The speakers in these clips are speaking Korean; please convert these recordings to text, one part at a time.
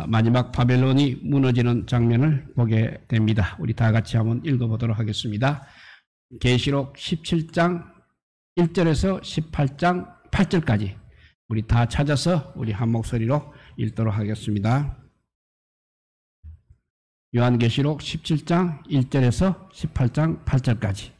마지막 바벨론이 무너지는 장면을 보게 됩니다. 우리 다 같이 한번 읽어보도록 하겠습니다. 계시록 17장 1절에서 18장 8절까지 우리 다 찾아서 우리 한 목소리로 읽도록 하겠습니다. 요한계시록 17장 1절에서 18장 8절까지.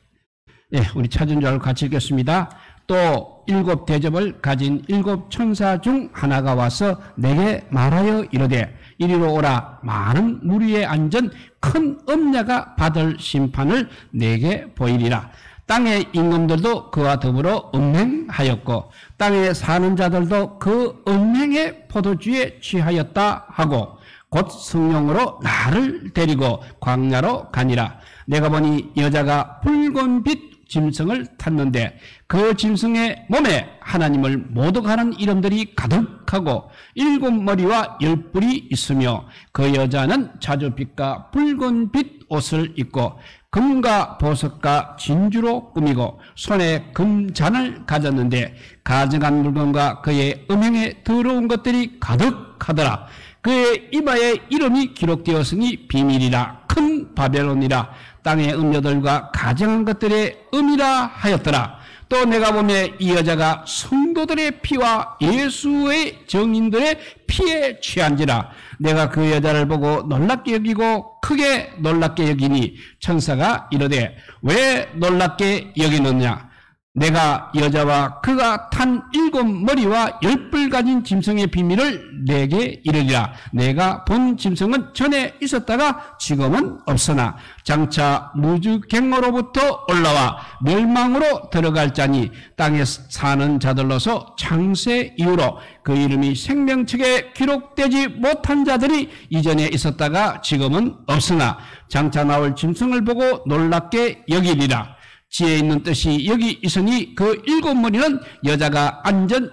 예, 우리 찾은 줄 알고 같이 읽겠습니다. 또 7 대접을 가진 7 천사 중 하나가 와서 내게 말하여 이르되 이리로 오라. 많은 물 위에 앉은 큰 음녀가 받을 심판을 내게 보이리라. 땅의 임금들도 그와 더불어 음행하였고 땅에 사는 자들도 그 음행의 포도주에 취하였다 하고 곧 성령으로 나를 데리고 광야로 가니라. 내가 보니 여자가 붉은빛 짐승을 탔는데 그 짐승의 몸에 하나님을 모독하는 이름들이 가득하고 7 머리와 10뿔이 있으며 그 여자는 자주빛과 붉은빛 옷을 입고 금과 보석과 진주로 꾸미고 손에 금잔을 가졌는데 가증한 물건과 그의 음행에 더러운 것들이 가득하더라. 그의 이마에 이름이 기록되었으니 비밀이라 큰 바벨론이라 땅의 음녀들과 가증한 것들의 음이라 하였더라. 또 내가 보매 이 여자가 성도들의 피와 예수의 증인들의 피에 취한지라. 내가 그 여자를 보고 놀랍게 여기고 크게 놀랍게 여기니 천사가 이르되 왜 놀랍게 여기느냐. 내가 여자와 그가 탄 7 머리와 10뿔 가진 짐승의 비밀을 내게 이르리라. 내가 본 짐승은 전에 있었다가 지금은 없으나 장차 무주갱어로부터 올라와 멸망으로 들어갈 자니 땅에 사는 자들로서 창세 이후로 그 이름이 생명책에 기록되지 못한 자들이 이전에 있었다가 지금은 없으나 장차 나올 짐승을 보고 놀랍게 여기리라. 지혜 있는 뜻이 여기 있으니 그 7 머리는 여자가 앉은 7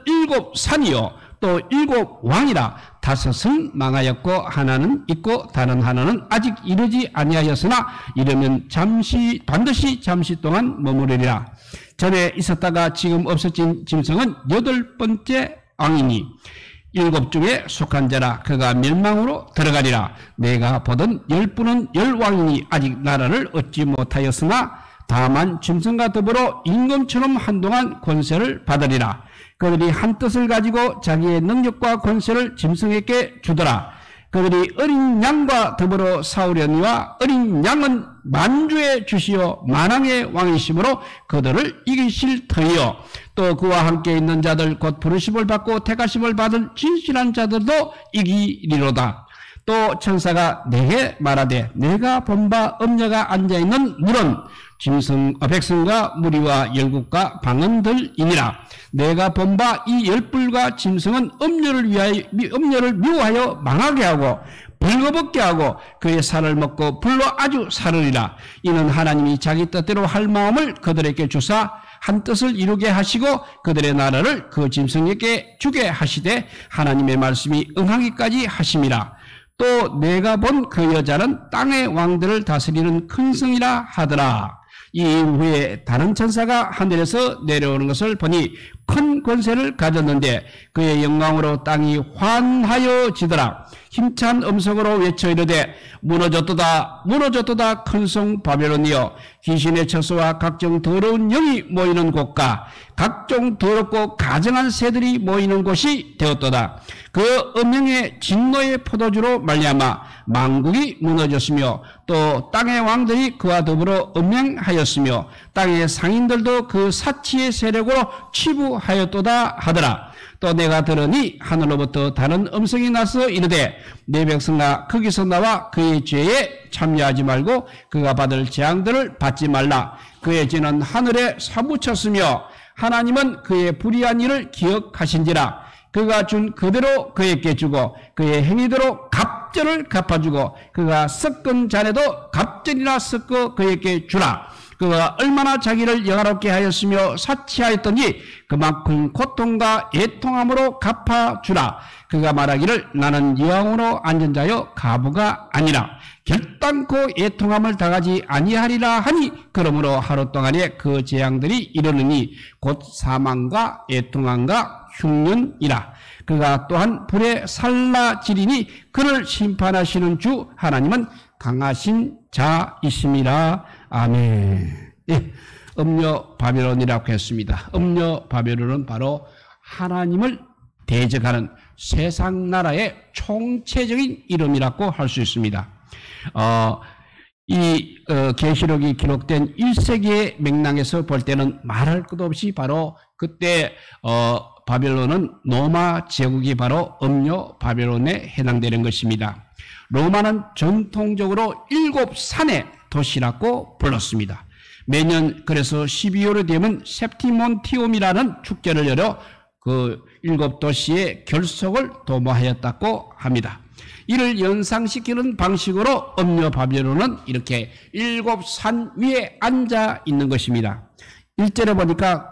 산이요 또 7 왕이라. 5은 망하였고 하나는 있고 다른 하나는 아직 이르지 아니하였으나 이르면 반드시 잠시 동안 머무르리라. 전에 있었다가 지금 없어진 짐승은 8번째 왕이니 7 중에 속한 자라. 그가 멸망으로 들어가리라. 내가 보던 10분은 10왕이니 아직 나라를 얻지 못하였으나 다만 짐승과 더불어 임금처럼 한동안 권세를 받으리라. 그들이 한 뜻을 가지고 자기의 능력과 권세를 짐승에게 주더라. 그들이 어린 양과 더불어 싸우려니와 어린 양은 만주의 주시요 만왕의 왕이시므로 그들을 이기실 터이요 또 그와 함께 있는 자들 곧 부르심을 받고 택하심을 받은 진실한 자들도 이기리로다. 또 천사가 내게 말하되 내가 본 바 음녀가 앉아있는 물은 백성과 무리와 열국과 방언들이니라. 내가 본 바 이 10뿔과 짐승은 음녀를 미워하여 망하게 하고 벌거벗게 하고 그의 살을 먹고 불로 아주 사르리라. 이는 하나님이 자기 뜻대로 할 마음을 그들에게 주사 한 뜻을 이루게 하시고 그들의 나라를 그 짐승에게 주게 하시되 하나님의 말씀이 응하기까지 하심이라. 또 내가 본 그 여자는 땅의 왕들을 다스리는 큰 성이라 하더라. 이 이후에 다른 천사가 하늘에서 내려오는 것을 보니 큰 권세를 가졌는데 그의 영광으로 땅이 환하여지더라. 힘찬 음성으로 외쳐 이르되 무너졌도다 무너졌도다 큰 성 바벨론이여 귀신의 처소와 각종 더러운 영이 모이는 곳과 각종 더럽고 가증한 새들이 모이는 곳이 되었도다. 그 음행의 진노의 포도주로 말미암아 만국이 무너졌으며 또 땅의 왕들이 그와 더불어 음행하였으며 땅의 상인들도 그 사치의 세력으로 치부하였도다 하더라. 또 내가 들으니 하늘로부터 다른 음성이 나서 이르되 내 백성아 거기서 나와 그의 죄에 참여하지 말고 그가 받을 재앙들을 받지 말라. 그의 죄는 하늘에 사무쳤으며 하나님은 그의 불의한 일을 기억하신지라. 그가 준 그대로 그에게 주고 그의 행위대로 갑절을 갚아주고 그가 섞은 잔에도 갑절이나 섞어 그에게 주라. 그가 얼마나 자기를 영화롭게 하였으며 사치하였더니 그만큼 고통과 애통함으로 갚아주라. 그가 말하기를 나는 여왕으로 앉은 자여 가부가 아니라 결단코 애통함을 당하지 아니하리라 하니 그러므로 하루 동안에 그 재앙들이 이르느니 곧 사망과 애통함과 흉년이라. 그가 또한 불에 살라지리니 그를 심판하시는 주 하나님은 강하신 자이심이라. 아멘. 예, 음녀 바벨론이라고 했습니다. 음녀 바벨론은 바로 하나님을 대적하는 세상 나라의 총체적인 이름이라고 할 수 있습니다. 계시록이 기록된 1세기의 맥락에서 볼 때는 말할 것도 없이 바로 그때 바벨론은 로마 제국이 바로 음녀 바벨론에 해당되는 것입니다. 로마는 전통적으로 7산의 도시라고 불렀습니다. 매년 그래서 12월이 되면 septimontium이라는 축제를 열어 그 7도시의 결속을 도모하였다고 합니다. 이를 연상시키는 방식으로 음녀 바벨론은 이렇게 7산 위에 앉아 있는 것입니다. 1절에 보니까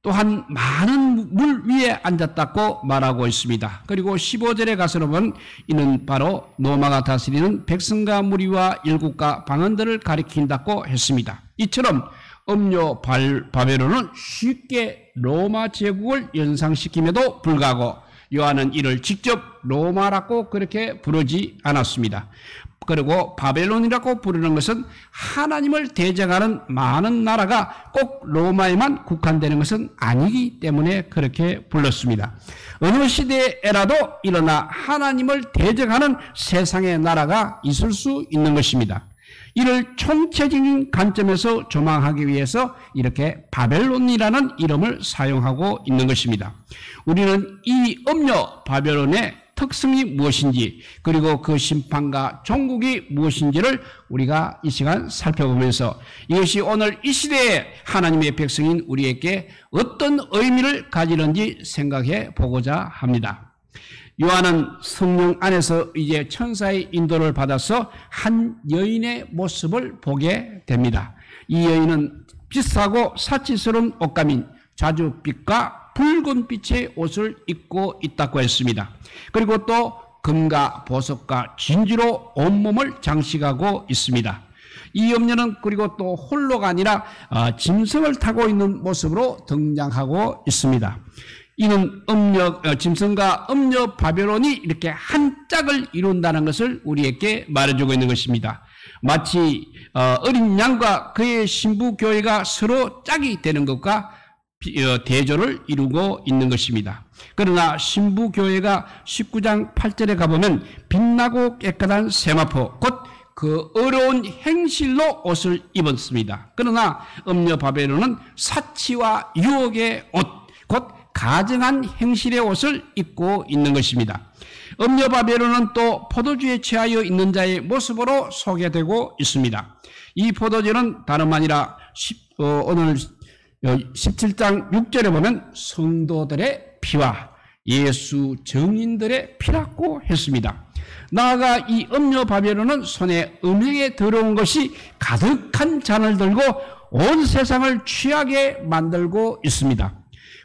또한 많은 물 위에 앉았다고 말하고 있습니다. 그리고 15절에 가서는 보면 이는 바로 로마가 다스리는 백성과 무리와 일국과 방언들을 가리킨다고 했습니다. 이처럼 음녀 바벨론은 쉽게 로마 제국을 연상시킴에도 불구하고 요한은 이를 직접 로마라고 그렇게 부르지 않았습니다. 그리고 바벨론이라고 부르는 것은 하나님을 대적하는 많은 나라가 꼭 로마에만 국한되는 것은 아니기 때문에 그렇게 불렀습니다. 어느 시대에라도 일어나 하나님을 대적하는 세상의 나라가 있을 수 있는 것입니다. 이를 총체적인 관점에서 조망하기 위해서 이렇게 바벨론이라는 이름을 사용하고 있는 것입니다. 우리는 이 음녀 바벨론의 특성이 무엇인지 그리고 그 심판과 종국이 무엇인지를 우리가 이 시간 살펴보면서 이것이 오늘 이 시대에 하나님의 백성인 우리에게 어떤 의미를 가지는지 생각해 보고자 합니다. 요한은 성령 안에서 이제 천사의 인도를 받아서 한 여인의 모습을 보게 됩니다. 이 여인은 비싸고 사치스러운 옷감인 자줏빛과 붉은 빛의 옷을 입고 있다고 했습니다. 그리고 또 금과 보석과 진주로 온몸을 장식하고 있습니다. 이 음녀는 그리고 또 홀로가 아니라 짐승을 타고 있는 모습으로 등장하고 있습니다. 이는 짐승과 음녀 바벨론이 이렇게 한 짝을 이룬다는 것을 우리에게 말해주고 있는 것입니다. 마치 어린 양과 그의 신부 교회가 서로 짝이 되는 것과 대조를 이루고 있는 것입니다. 그러나 신부 교회가 19장 8절에 가보면 빛나고 깨끗한 세마포 곧 그 어려운 행실로 옷을 입었습니다. 그러나 음녀 바벨론은 사치와 유혹의 옷 곧 가증한 행실의 옷을 입고 있는 것입니다. 음녀 바벨론은 또 포도주에 취하여 있는 자의 모습으로 소개되고 있습니다. 이 포도주는 다름 아니라 오늘 17장 6절에 보면 성도들의 피와 예수 증인들의 피라고 했습니다. 나아가 이 음녀 바벨론은 손에 음행에 더러운 것이 가득한 잔을 들고 온 세상을 취하게 만들고 있습니다.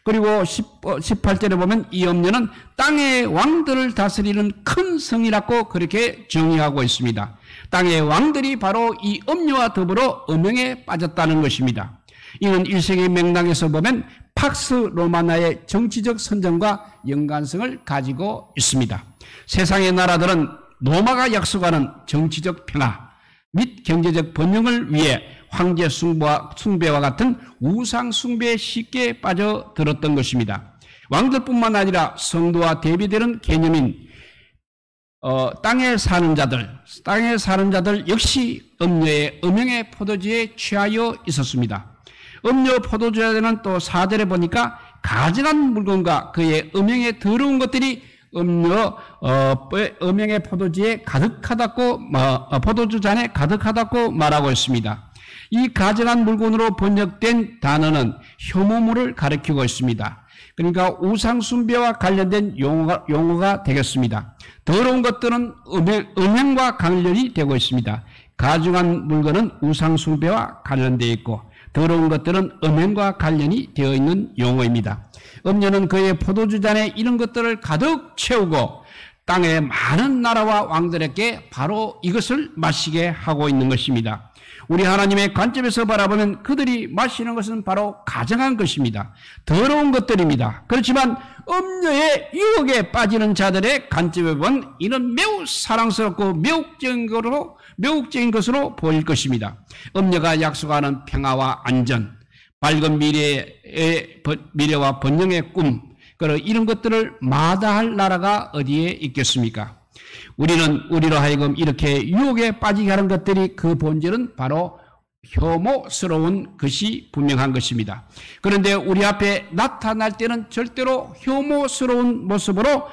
그리고 18절에 보면 이 음녀는 땅의 왕들을 다스리는 큰 성이라고 그렇게 정의하고 있습니다. 땅의 왕들이 바로 이 음녀와 더불어 음행에 빠졌다는 것입니다. 이는 1세기 맥락에서 보면 팍스 로마나의 정치적 선정과 연관성을 가지고 있습니다. 세상의 나라들은 로마가 약속하는 정치적 평화 및 경제적 번영을 위해 황제 숭배와 같은 우상 숭배에 쉽게 빠져들었던 것입니다. 왕들뿐만 아니라 성도와 대비되는 개념인 땅에 사는 자들 역시 음녀의 음행의 포도주에 취하여 있었습니다. 음녀 포도주에는 또 4절에 보니까 가증한 물건과 그의 음행에 더러운 것들이 음행의 포도주에 가득하다고 포도주 잔에 가득하다고 말하고 있습니다. 이 가증한 물건으로 번역된 단어는 혐오물을 가리키고 있습니다. 그러니까 우상 숭배와 관련된 용어가 되겠습니다. 더러운 것들은 음행과 관련이 되고 있습니다. 가증한 물건은 우상 숭배와 관련되어 있고 더러운 것들은 음행과 관련이 되어 있는 용어입니다. 음녀는 그의 포도주잔에 이런 것들을 가득 채우고 땅의 많은 나라와 왕들에게 바로 이것을 마시게 하고 있는 것입니다. 우리 하나님의 관점에서 바라보면 그들이 마시는 것은 바로 가정한 것입니다. 더러운 것들입니다. 그렇지만 음녀의 유혹에 빠지는 자들의 관점에 보면 이는 매우 사랑스럽고 매혹적인 것으로 보일 것입니다. 음녀가 약속하는 평화와 안전, 밝은 미래와 번영의 꿈, 이런 것들을 마다할 나라가 어디에 있겠습니까? 우리로 하여금 이렇게 유혹에 빠지게 하는 것들이 그 본질은 바로 혐오스러운 것이 분명한 것입니다. 그런데 우리 앞에 나타날 때는 절대로 혐오스러운 모습으로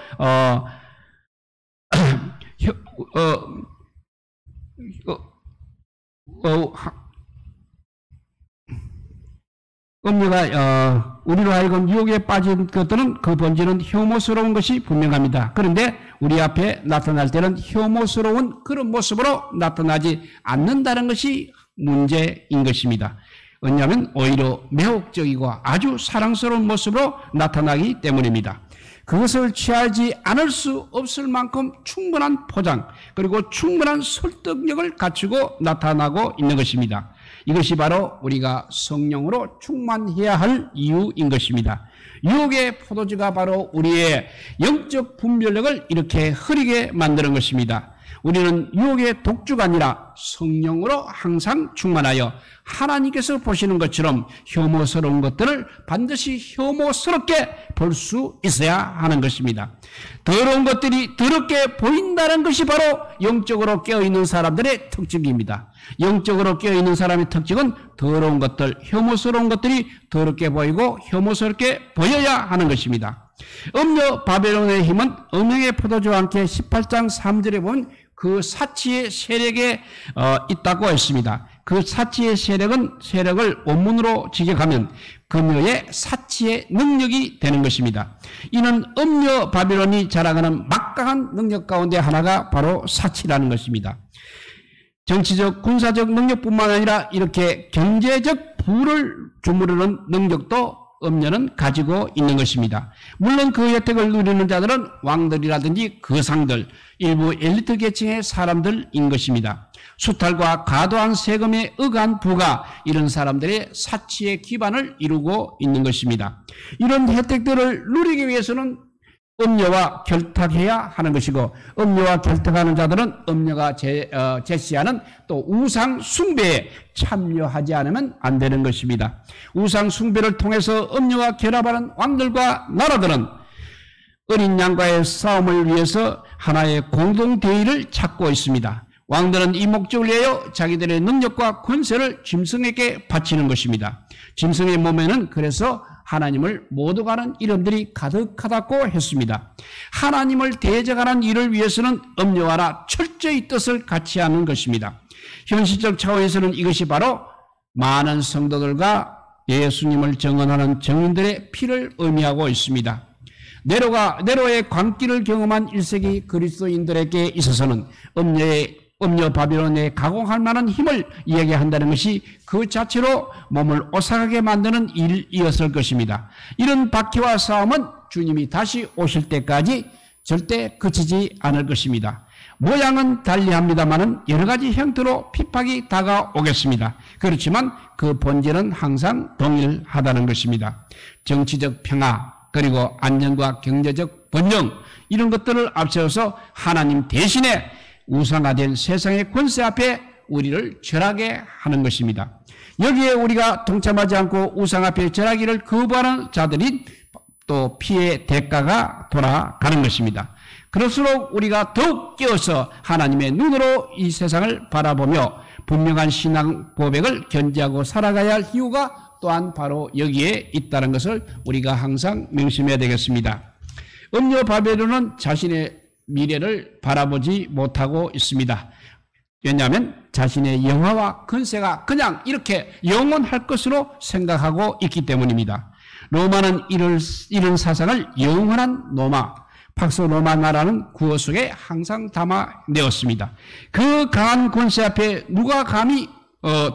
음녀가 우리로 하여금 유혹에 빠진 것들은 그 본질은 혐오스러운 것이 분명합니다. 그런데 우리 앞에 나타날 때는 혐오스러운 그런 모습으로 나타나지 않는다는 것이 문제인 것입니다. 왜냐하면 오히려 매혹적이고 아주 사랑스러운 모습으로 나타나기 때문입니다. 그것을 취하지 않을 수 없을 만큼 충분한 포장 그리고 충분한 설득력을 갖추고 나타나고 있는 것입니다. 이것이 바로 우리가 성령으로 충만해야 할 이유인 것입니다. 유혹의 포도주가 바로 우리의 영적 분별력을 이렇게 흐리게 만드는 것입니다. 우리는 유혹의 독주가 아니라 성령으로 항상 충만하여 하나님께서 보시는 것처럼 혐오스러운 것들을 반드시 혐오스럽게 볼 수 있어야 하는 것입니다. 더러운 것들이 더럽게 보인다는 것이 바로 영적으로 깨어있는 사람들의 특징입니다. 영적으로 깨어있는 사람의 특징은 더러운 것들, 혐오스러운 것들이 더럽게 보이고 혐오스럽게 보여야 하는 것입니다. 음녀 바벨론의 힘은 음행의 포도주와 함께 18장 3절에 보면 그 사치의 세력에 있다고 했습니다. 그 사치의 세력을 원문으로 직역하면 금요의 사치의 능력이 되는 것입니다. 이는 음녀 바벨론이 자랑하는 막강한 능력 가운데 하나가 바로 사치라는 것입니다. 정치적, 군사적 능력뿐만 아니라 이렇게 경제적 부를 주무르는 능력도 음녀는 가지고 있는 것입니다. 물론 그 혜택을 누리는 자들은 왕들이라든지 거상들, 일부 엘리트 계층의 사람들인 것입니다. 수탈과 과도한 세금에 의거한 부가 이런 사람들의 사치의 기반을 이루고 있는 것입니다. 이런 혜택들을 누리기 위해서는 음녀와 결탁해야 하는 것이고 음녀와 결탁하는 자들은 음녀가 제시하는 또 우상 숭배에 참여하지 않으면 안 되는 것입니다. 우상 숭배를 통해서 음녀와 결합하는 왕들과 나라들은 어린 양과의 싸움을 위해서 하나의 공동 대의를 찾고 있습니다. 왕들은 이 목적을 위하여 자기들의 능력과 권세를 짐승에게 바치는 것입니다. 짐승의 몸에는 그래서 하나님을 못 오가는 이름들이 가득하다고 했습니다. 하나님을 대적하는 일을 위해서는 음녀와나 철저히 뜻을 같이 하는 것입니다. 현실적 차원에서는 이것이 바로 많은 성도들과 예수님을 증언하는 증인들의 피를 의미하고 있습니다. 네로의 광기를 경험한 1세기 그리스도인들에게 있어서는 음녀 바벨론에 가공할 만한 힘을 이야기한다는 것이 그 자체로 몸을 오싹하게 만드는 일이었을 것입니다. 이런 박해와 싸움은 주님이 다시 오실 때까지 절대 그치지 않을 것입니다. 모양은 달리합니다마는 여러 가지 형태로 핍박이 다가오겠습니다. 그렇지만 그 본질은 항상 동일하다는 것입니다. 정치적 평화 그리고 안전과 경제적 번영 이런 것들을 앞세워서 하나님 대신에 우상화된 세상의 권세 앞에 우리를 절하게 하는 것입니다. 여기에 우리가 동참하지 않고 우상 앞에 절하기를 거부하는 자들이 또 피의 대가가 돌아가는 것입니다. 그럴수록 우리가 더욱 깨어서 하나님의 눈으로 이 세상을 바라보며 분명한 신앙 고백을 견지하고 살아가야 할 이유가 또한 바로 여기에 있다는 것을 우리가 항상 명심해야 되겠습니다. 음녀 바벨론은 자신의 미래를 바라보지 못하고 있습니다. 왜냐하면 자신의 영화와 권세가 그냥 이렇게 영원할 것으로 생각하고 있기 때문입니다. 로마는 이런 사상을 영원한 로마, 팍스 로마 나라는 구호 속에 항상 담아내었습니다. 그 강한 권세 앞에 누가 감히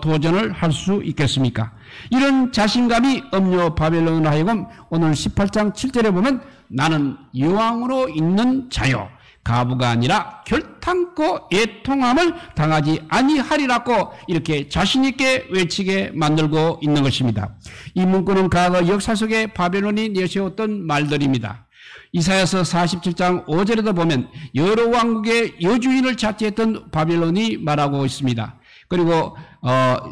도전을 할 수 있겠습니까? 이런 자신감이 음녀 바벨론으로 하여금 오늘 18장 7절에 보면 나는 여왕으로 있는 자요. 가부가 아니라 결탄코 애통함을 당하지 아니하리라고 이렇게 자신 있게 외치게 만들고 있는 것입니다. 이 문구는 과거 역사 속에 바벨론이 내세웠던 말들입니다. 이사야서 47장 5절에도 보면 여러 왕국의 여주인을 자처했던 바벨론이 말하고 있습니다. 그리고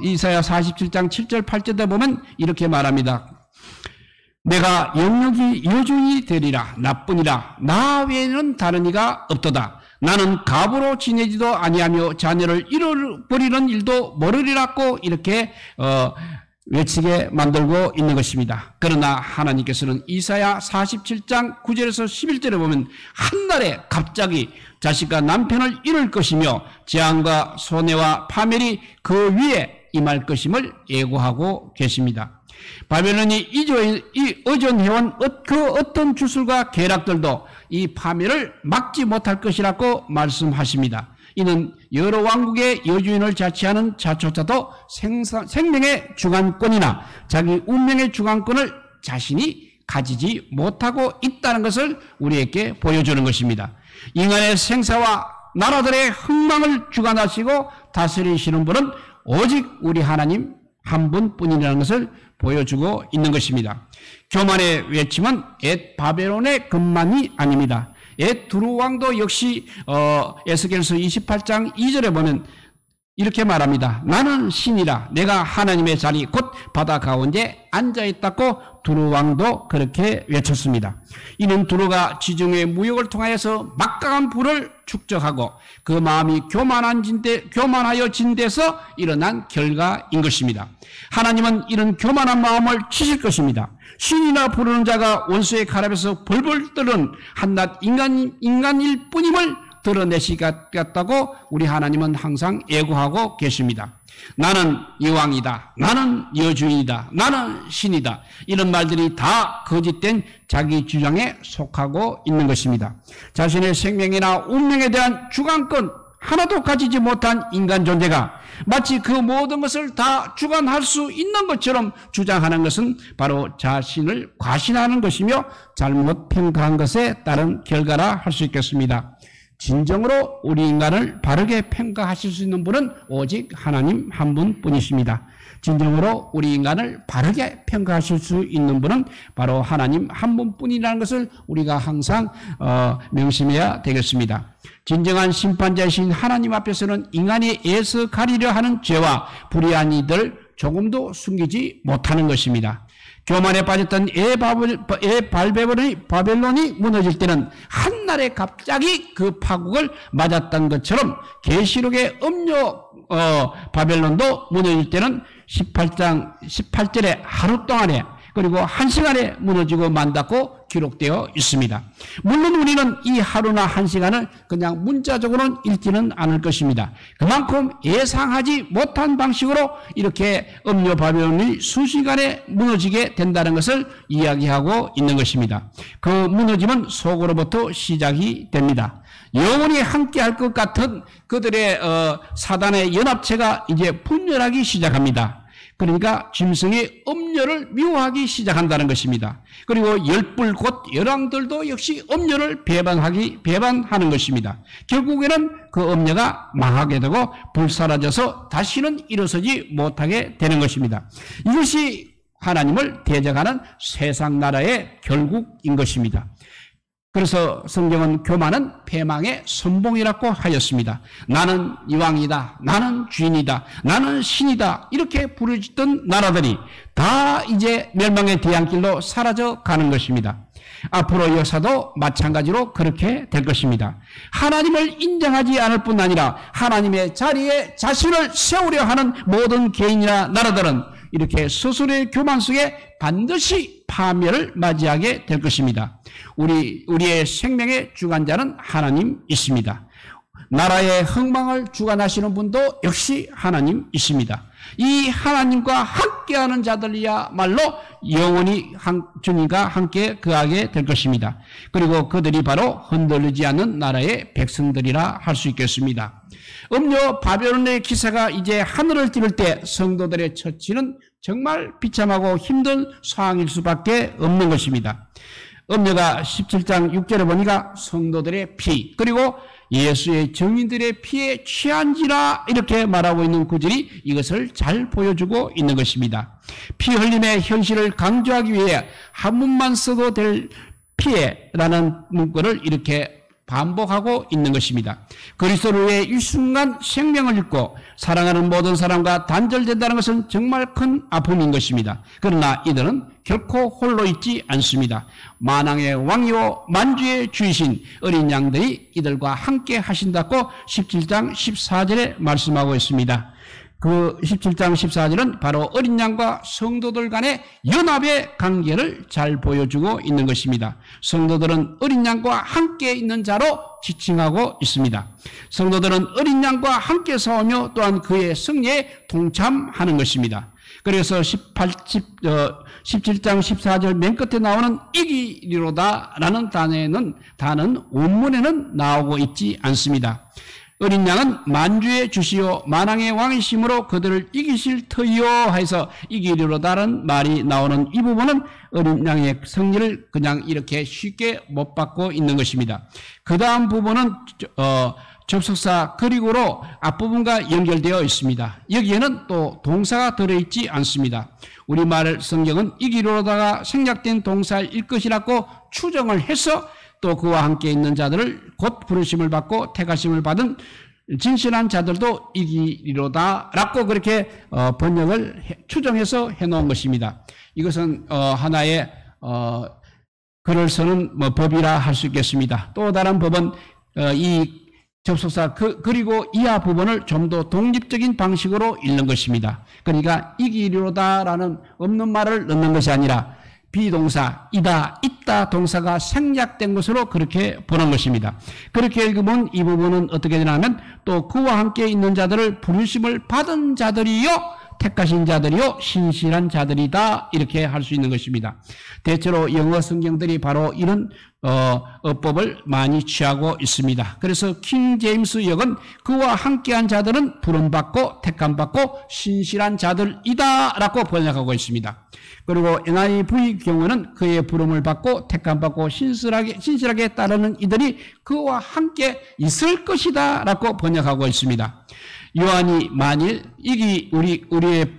이사야 47장 7절 8절에도 보면 이렇게 말합니다. 내가 영영이 여주인이 되리라. 나뿐이라. 나 외에는 다른 이가 없도다. 나는 가부로 지내지도 아니하며 자녀를 잃어버리는 일도 모르리라고 이렇게 외치게 만들고 있는 것입니다. 그러나 하나님께서는 이사야 47장 9절에서 11절에 보면 한날에 갑자기 자식과 남편을 잃을 것이며 재앙과 손해와 파멸이 그 위에 임할 것임을 예고하고 계십니다. 바벨론이 의존해온 그 어떤 주술과 계략들도 이 파멸을 막지 못할 것이라고 말씀하십니다. 이는 여러 왕국의 여주인을 자치하는 자초자도 생명의 주관권이나 자기 운명의 주관권을 자신이 가지지 못하고 있다는 것을 우리에게 보여주는 것입니다. 인간의 생사와 나라들의 흥망을 주관하시고 다스리시는 분은 오직 우리 하나님 한 분뿐이라는 것을 보여주고 있는 것입니다. 교만의 외침은 옛 바벨론의 것만이 아닙니다. 옛 두루 왕도 역시 에스겔서 28장 2절에 보면 이렇게 말합니다. 나는 신이라. 내가 하나님의 자리 곧 바다 가운데 앉아있다고 두루 왕도 그렇게 외쳤습니다. 이는 두루가 지중해 무역을 통하여서 막강한 부를 축적하고 그 마음이 교만하여 진 데서 일어난 결과인 것입니다. 하나님은 이런 교만한 마음을 치실 것입니다. 신이나 부르는 자가 원수의 칼압에서 벌벌 떠는 한낱 인간일 뿐임을 드러내시겠다고 우리 하나님은 항상 예고하고 계십니다. 나는 여왕이다. 나는 여주인이다. 나는 신이다. 이런 말들이 다 거짓된 자기 주장에 속하고 있는 것입니다. 자신의 생명이나 운명에 대한 주관권 하나도 가지지 못한 인간 존재가 마치 그 모든 것을 다 주관할 수 있는 것처럼 주장하는 것은 바로 자신을 과신하는 것이며 잘못 평가한 것에 따른 결과라 할 수 있겠습니다. 진정으로 우리 인간을 바르게 평가하실 수 있는 분은 오직 하나님 한 분뿐이십니다. 진정으로 우리 인간을 바르게 평가하실 수 있는 분은 바로 하나님 한 분뿐이라는 것을 우리가 항상 명심해야 되겠습니다. 진정한 심판자이신 하나님 앞에서는 인간이 애써 가리려 하는 죄와 불의한 이들 조금도 숨기지 못하는 것입니다. 교만에 빠졌던 바벨론이 무너질 때는 한날에 갑자기 그 파국을 맞았던 것처럼 계시록의 바벨론도 무너질 때는 18장 18절에 하루 동안에 그리고 1시간에 무너지고 만다고 기록되어 있습니다. 물론 우리는 이 하루나 1시간을 그냥 문자적으로는 읽지는 않을 것입니다. 그만큼 예상하지 못한 방식으로 이렇게 음료 바벨론이 수시간에 무너지게 된다는 것을 이야기하고 있는 것입니다. 그 무너짐은 속으로부터 시작이 됩니다. 영원히 함께할 것 같은 그들의 사단의 연합체가 이제 분열하기 시작합니다. 그러니까 짐승의 음료를 미워하기 시작한다는 것입니다. 그리고 열불 곧 열왕들도 역시 음료를 배반하는 것입니다. 결국에는 그 음료가 망하게 되고 불사라져서 다시는 일어서지 못하게 되는 것입니다. 이것이 하나님을 대적하는 세상 나라의 결국인 것입니다. 그래서 성경은 교만은 패망의 선봉이라고 하였습니다. 나는 이왕이다. 나는 주인이다. 나는 신이다. 이렇게 부르짖던 나라들이 다 이제 멸망의 뒤안길로 사라져 가는 것입니다. 앞으로 역사도 마찬가지로 그렇게 될 것입니다. 하나님을 인정하지 않을 뿐 아니라 하나님의 자리에 자신을 세우려 하는 모든 개인이나 나라들은 이렇게 스스로의 교만 속에 반드시 파멸을 맞이하게 될 것입니다. 우리의 생명의 주관자는 하나님이십니다. 나라의 흥망을 주관하시는 분도 역시 하나님이십니다. 이 하나님과 함께하는 자들이야말로 영원히 주님과 함께 거하게 될 것입니다. 그리고 그들이 바로 흔들리지 않는 나라의 백성들이라 할 수 있겠습니다. 음료 바벨론의 기사가 이제 하늘을 찌를 때 성도들의 처치는 정말 비참하고 힘든 상황일 수밖에 없는 것입니다. 음녀가 17장 6절에 보니까 성도들의 피, 그리고 예수의 증인들의 피에 취한지라 이렇게 말하고 있는 구절이 이것을 잘 보여주고 있는 것입니다. 피 흘림의 현실을 강조하기 위해 한 문만 써도 될 피해라는 문구를 이렇게 반복하고 있는 것입니다. 그리스도를 위해 일순간 생명을 잃고 사랑하는 모든 사람과 단절된다는 것은 정말 큰 아픔인 것입니다. 그러나 이들은 결코 홀로 있지 않습니다. 만왕의 왕이요 만주의 주이신 어린 양들이 이들과 함께 하신다고 17장 14절에 말씀하고 있습니다. 그 17장 14절은 바로 어린 양과 성도들 간의 연합의 관계를 잘 보여주고 있는 것입니다. 성도들은 어린 양과 함께 있는 자로 지칭하고 있습니다. 성도들은 어린 양과 함께 싸우며 또한 그의 승리에 동참하는 것입니다. 그래서 17장 14절 맨 끝에 나오는 이기리로다 라는 단어는 원문에는 나오고 있지 않습니다. 어린 양은 만주의 주시오 만왕의 왕이심으로 그들을 이기실 터이요 해서 이기리로다라는 말이 나오는 이 부분은 어린 양의 승리를 그냥 이렇게 쉽게 못 받고 있는 것입니다. 그 다음 부분은 접속사 그리고로 앞부분과 연결되어 있습니다. 여기에는 또 동사가 들어있지 않습니다. 우리말 성경은 이기리로다가 생략된 동사일 것이라고 추정을 해서 또 그와 함께 있는 자들을 곧 부르심을 받고 택하심을 받은 진실한 자들도 이기리로다 라고 그렇게 번역을 추정해서 해놓은 것입니다. 이것은 하나의 글을 쓰는 법이라 할 수 있겠습니다. 또 다른 법은 이 접속사 그리고 이하 부분을 좀 더 독립적인 방식으로 읽는 것입니다. 그러니까 이기리로다라는 없는 말을 넣는 것이 아니라 비동사, 있다 동사가 생략된 것으로 그렇게 보는 것입니다. 그렇게 읽으면 이 부분은 어떻게 되냐면 또 그와 함께 있는 자들을 부르심을 받은 자들이요 택하신 자들이요 신실한 자들이다 이렇게 할 수 있는 것입니다. 대체로 영어 성경들이 바로 이런 어법을 많이 취하고 있습니다. 그래서 킹 제임스 역은 그와 함께한 자들은 부름받고 택함받고 신실한 자들이다 라고 번역하고 있습니다. 그리고 NIV 경우는 그의 부름을 받고 택함받고 신실하게 따르는 이들이 그와 함께 있을 것이다 라고 번역하고 있습니다. 요한이 만일 우리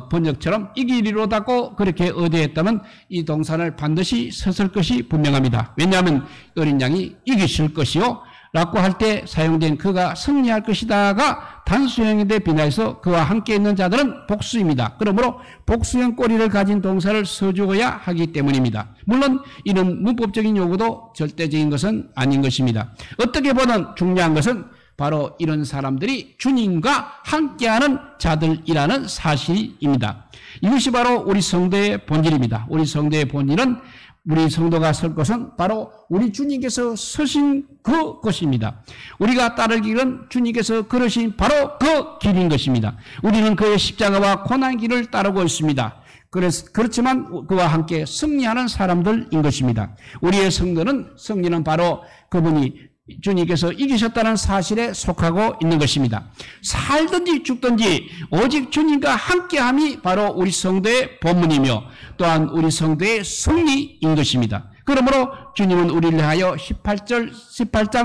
번역처럼 이기리로다고 그렇게 의도했다면 이 동사를 반드시 썼을 것이 분명합니다. 왜냐하면 어린 양이 이기실 것이요 라고 할 때 사용된 그가 승리할 것이다가 단수형인데 비나해서 그와 함께 있는 자들은 복수입니다. 그러므로 복수형 꼬리를 가진 동사를 써주어야 하기 때문입니다. 물론 이런 문법적인 요구도 절대적인 것은 아닌 것입니다. 어떻게 보든 중요한 것은 바로 이런 사람들이 주님과 함께하는 자들이라는 사실입니다. 이것이 바로 우리 성도의 본질입니다. 우리 성도의 본질은 우리 성도가 설 것은 바로 우리 주님께서 서신 그 것입니다. 우리가 따를 길은 주님께서 걸으신 바로 그 길인 것입니다. 우리는 그의 십자가와 고난의 길을 따르고 있습니다. 그렇지만 그와 함께 승리하는 사람들인 것입니다. 우리의 승리는 바로 그분이 주님께서 이기셨다는 사실에 속하고 있는 것입니다. 살든지 죽든지 오직 주님과 함께함이 바로 우리 성도의 본문이며 또한 우리 성도의 승리인 것입니다. 그러므로 주님은 우리를 위하여 18장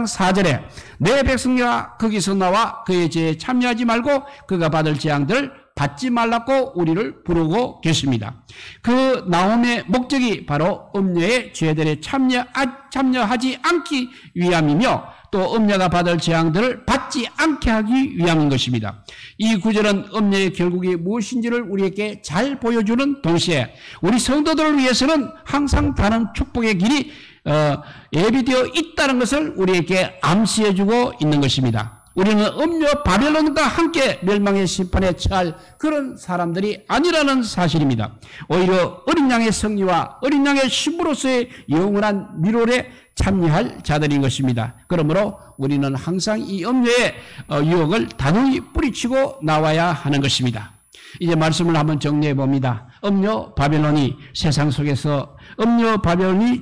4절에 내 백성이라 거기서 나와 그의 죄에 참여하지 말고 그가 받을 재앙들을 받지 말라고 우리를 부르고 계십니다. 그 나옴의 목적이 바로 음녀의 죄들에 참여하지 않기 위함이며 또 음녀가 받을 재앙들을 받지 않게 하기 위함인 것입니다. 이 구절은 음녀의 결국이 무엇인지를 우리에게 잘 보여주는 동시에 우리 성도들을 위해서는 항상 다른 축복의 길이 예비되어 있다는 것을 우리에게 암시해주고 있는 것입니다. 우리는 음녀 바벨론과 함께 멸망의 심판에 처할 그런 사람들이 아니라는 사실입니다. 오히려 어린 양의 승리와 어린 양의 신부로서의 영원한 미로에 참여할 자들인 것입니다. 그러므로 우리는 항상 이 음녀의 유혹을 단호히 뿌리치고 나와야 하는 것입니다. 이제 말씀을 한번 정리해 봅니다. 음녀 바벨론이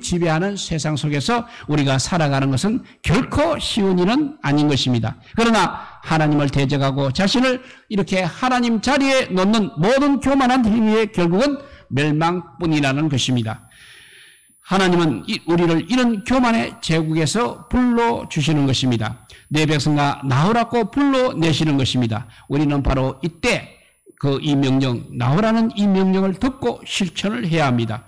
지배하는 세상 속에서 우리가 살아가는 것은 결코 쉬운 일은 아닌 것입니다. 그러나 하나님을 대적하고 자신을 이렇게 하나님 자리에 놓는 모든 교만한 행위의 결국은 멸망뿐이라는 것입니다. 하나님은 우리를 이런 교만의 제국에서 불러주시는 것입니다. 내 백성아 나오라고 불러내시는 것입니다. 우리는 바로 이때 이 명령, 나오라는 이 명령을 듣고 실천을 해야 합니다.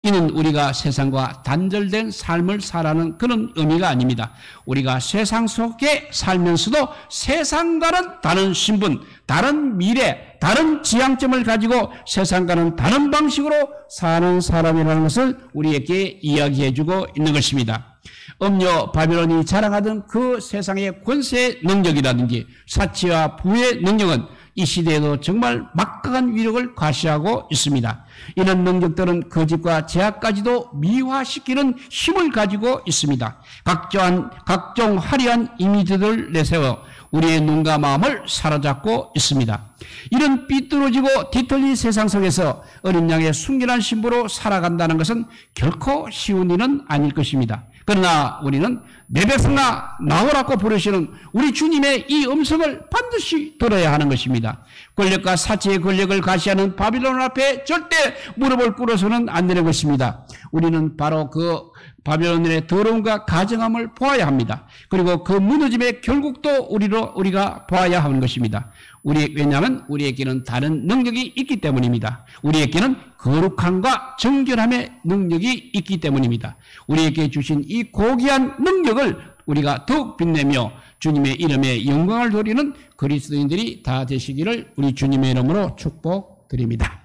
이는 우리가 세상과 단절된 삶을 살아가는 그런 의미가 아닙니다. 우리가 세상 속에 살면서도 세상과는 다른 신분, 다른 미래, 다른 지향점을 가지고 세상과는 다른 방식으로 사는 사람이라는 것을 우리에게 이야기해주고 있는 것입니다. 음녀 바벨론이 자랑하던 그 세상의 권세의 능력이라든지 사치와 부의 능력은 이 시대에도 정말 막강한 위력을 과시하고 있습니다. 이런 능력들은 거짓과 제약까지도 미화시키는 힘을 가지고 있습니다. 각종 화려한 이미지들을 내세워 우리의 눈과 마음을 사로잡고 있습니다. 이런 삐뚤어지고 뒤틀린 세상 속에서 어린 양의 순결한 신부로 살아간다는 것은 결코 쉬운 일은 아닐 것입니다. 그러나 우리는 내 백성아 나오라고 부르시는 우리 주님의 이 음성을 반드시 들어야 하는 것입니다. 권력과 사치의 권력을 가시하는 바빌론 앞에 절대 무릎을 꿇어서는 안 되는 것입니다. 우리는 바로 그 바벨론의 더러움과 가증함을 보아야 합니다. 그리고 그 무너짐의 결국도 우리가 보아야 하는 것입니다. 왜냐하면 우리에게는 다른 능력이 있기 때문입니다. 우리에게는 거룩함과 정결함의 능력이 있기 때문입니다. 우리에게 주신 이 고귀한 능력을 우리가 더욱 빛내며 주님의 이름에 영광을 돌리는 그리스도인들이 다 되시기를 우리 주님의 이름으로 축복드립니다.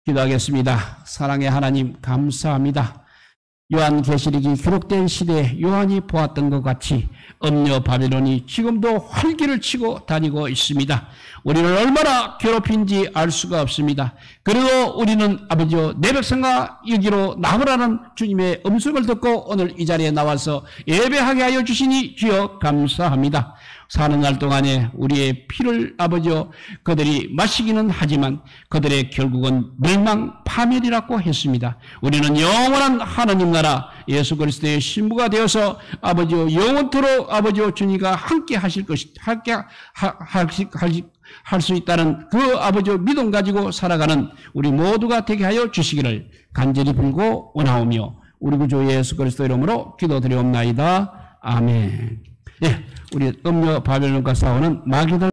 기도하겠습니다. 사랑의 하나님 감사합니다. 요한계시록이 기록된 시대에 요한이 보았던 것 같이 음녀 바벨론이 지금도 활기를 치고 다니고 있습니다. 우리를 얼마나 괴롭힌지 알 수가 없습니다. 그래도 우리는 아버지여 내 백성아 여기로 나오라는 주님의 음성을 듣고 오늘 이 자리에 나와서 예배하게 하여 주시니 주여 감사합니다. 사는 날 동안에 우리의 피를 아버지여 그들이 마시기는 하지만 그들의 결국은 멸망 파멸이라고 했습니다. 우리는 영원한 하나님 나라 예수 그리스도의 신부가 되어서 아버지여 영원토록 아버지여 주님과 함께 하실 것이 할 수 있다는 그 아버지여 믿음 가지고 살아가는 우리 모두가 되게 하여 주시기를 간절히 빌고 원하오며 우리 구주 예수 그리스도 이름으로 기도드리옵나이다. 아멘. 예, 우리 음녀 바벨론과 싸우는 마귀들